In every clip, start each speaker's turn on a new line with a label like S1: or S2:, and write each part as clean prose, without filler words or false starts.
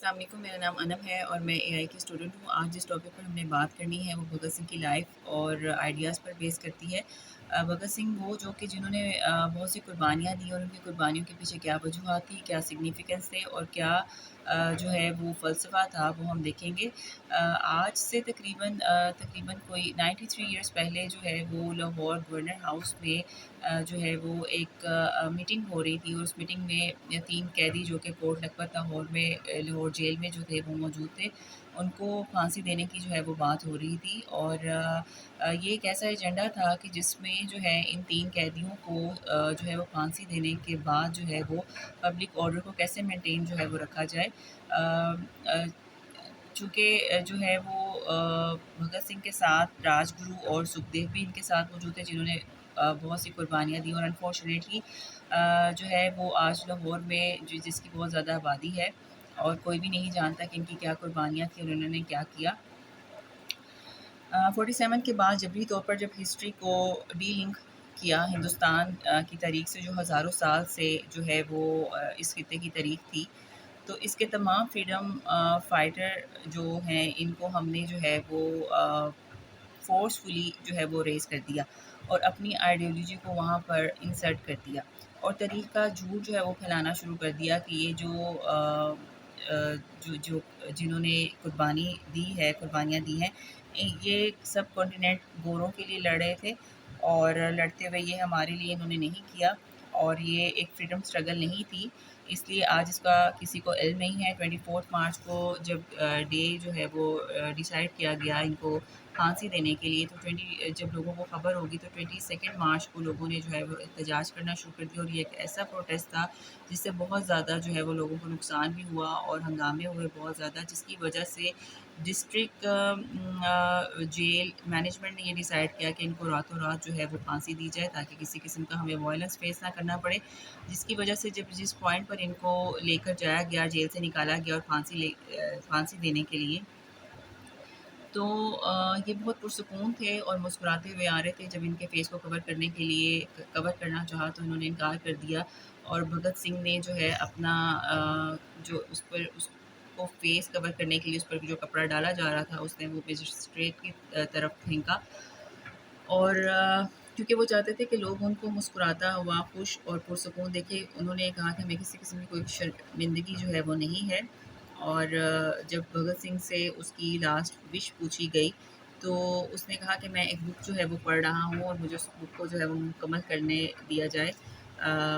S1: السلام علیکم، میرا نام انم ہے اور میں اے آئی کی اسٹوڈنٹ ہوں۔ آج جس ٹاپک پر ہم نے بات کرنی ہے وہ بھگت سنگھ کی لائف اور آئیڈیاز پر بیس کرتی ہے۔ بھگت سنگھ وہ جو کہ جنہوں نے بہت سی قربانیاں دی اور ان کی قربانیوں کے پیچھے کیا وجوہات تھی، کیا سگنیفیکنس تھے اور کیا جو ہے وہ فلسفہ تھا، وہ ہم دیکھیں گے۔ آج سے تقریباً کوئی 93 ایئرس پہلے جو ہے وہ لاہور گورنر ہاؤس میں جو ہے وہ ایک میٹنگ ہو رہی تھی، اور اس میٹنگ میں 3 قیدی جو کہ کوٹ لکھپت لاہور جیل میں جو تھے وہ موجود تھے، ان کو پھانسی دینے کی جو ہے وہ بات ہو رہی تھی۔ اور یہ ایک ایسا ایجنڈا تھا کہ جس میں جو ہے ان 3 قیدیوں کو جو ہے وہ پھانسی دینے کے بعد جو ہے وہ پبلک آرڈر کو کیسے مینٹین جو ہے وہ رکھا جائے۔ چونکہ جو ہے وہ بھگت سنگھ کے ساتھ راج گرو اور سکھدیو بھی ان کے ساتھ موجود تھے، جنہوں نے بہت سی قربانیاں دی، اور انفارچونیٹلی جو ہے وہ آج لاہور میں جس کی بہت زیادہ آبادی ہے اور کوئی بھی نہیں جانتا کہ ان کی کیا قربانیاں تھیں اور انہوں نے کیا کیا۔ 47 کے بعد جبری طور پر جب ہسٹری کو ڈی لنک کیا ہندوستان کی تاریخ سے، جو ہزاروں سال سے جو ہے وہ اس خطے کی تاریخ تھی، تو اس کے تمام فریڈم فائٹر جو ہیں ان کو ہم نے جو ہے وہ فورسفلی جو ہے وہ ریز کر دیا اور اپنی آئیڈیالوجی کو وہاں پر انسرٹ کر دیا، اور تاریخ کا جھوٹ جو ہے وہ پھیلانا شروع کر دیا کہ یہ جو جنہوں نے قربانیاں دی ہیں، یہ سب کانٹیننٹ گوروں کے لیے لڑ رہے تھے، اور لڑتے ہوئے یہ ہمارے لیے انہوں نے نہیں کیا، اور یہ ایک فریڈم اسٹرگل نہیں تھی۔ اس لیے آج اس کا کسی کو علم نہیں ہے۔ 24 مارچ کو جب ڈے جو ہے وہ ڈیسائیڈ کیا گیا ان کو پھانسی دینے کے لیے، تو جب لوگوں کو خبر ہوگی تو 22 مارچ کو لوگوں نے جو ہے وہ احتجاج کرنا شروع کر دیا، اور یہ ایک ایسا پروٹیسٹ تھا جس سے بہت زیادہ جو ہے وہ لوگوں کو نقصان بھی ہوا اور ہنگامے ہوئے بہت زیادہ، جس کی وجہ سے ڈسٹرکٹ جیل مینجمنٹ نے یہ ڈیسائیڈ کیا کہ ان کو راتوں رات جو ہے وہ پھانسی دی جائے، تاکہ کسی قسم کا ہمیں وائلنس فیس نہ کرنا پڑے، جس کی وجہ سے جس پوائنٹ پر ان کو لے کر جایا گیا، جیل سے نکالا گیا اور پھانسی دینے کے لیے، تو یہ بہت پرسکون تھے اور مسکراتے ہوئے آ رہے تھے۔ جب ان کے فیس کو کور کرنا چاہا تو انہوں نے انکار کر دیا، اور بھگت سنگھ نے جو ہے اپنا جو اس کو فیس کور کرنے کے لیے اس پر جو کپڑا ڈالا جا رہا تھا، اس نے وہ مجسٹریٹ کی طرف پھینکا، اور کیونکہ وہ چاہتے تھے کہ لوگ ان کو مسکراتا ہوا خوش اور پرسکون دیکھے، انہوں نے کہا کہ ہمیں کسی قسم کی کوئی شرمندگی جو ہے وہ نہیں ہے۔ اور جب بھگت سنگھ سے اس کی لاسٹ وش پوچھی گئی تو اس نے کہا کہ میں ایک بک جو ہے وہ پڑھ رہا ہوں، اور مجھے اس بک کو جو ہے وہ مکمل کرنے دیا جائے،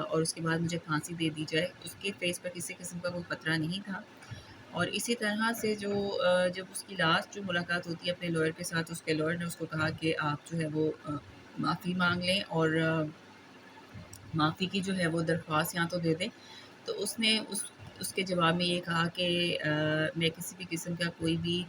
S1: اور اس کے بعد مجھے پھانسی دے دی جائے۔ اس کے فیس پر کسی قسم کا کوئی خطرہ نہیں تھا، اور اسی طرح سے جب اس کی لاسٹ جو ملاقات ہوتی ہے اپنے لائر کے ساتھ، اس کے لائر نے اس کو کہا کہ آپ جو ہے وہ معافی مانگ لیں اور معافی کی جو ہے وہ درخواست یہاں تو دے دیں، تو اس نے اس کے جواب میں یہ کہا کہ میں کسی بھی قسم کا کوئی بھی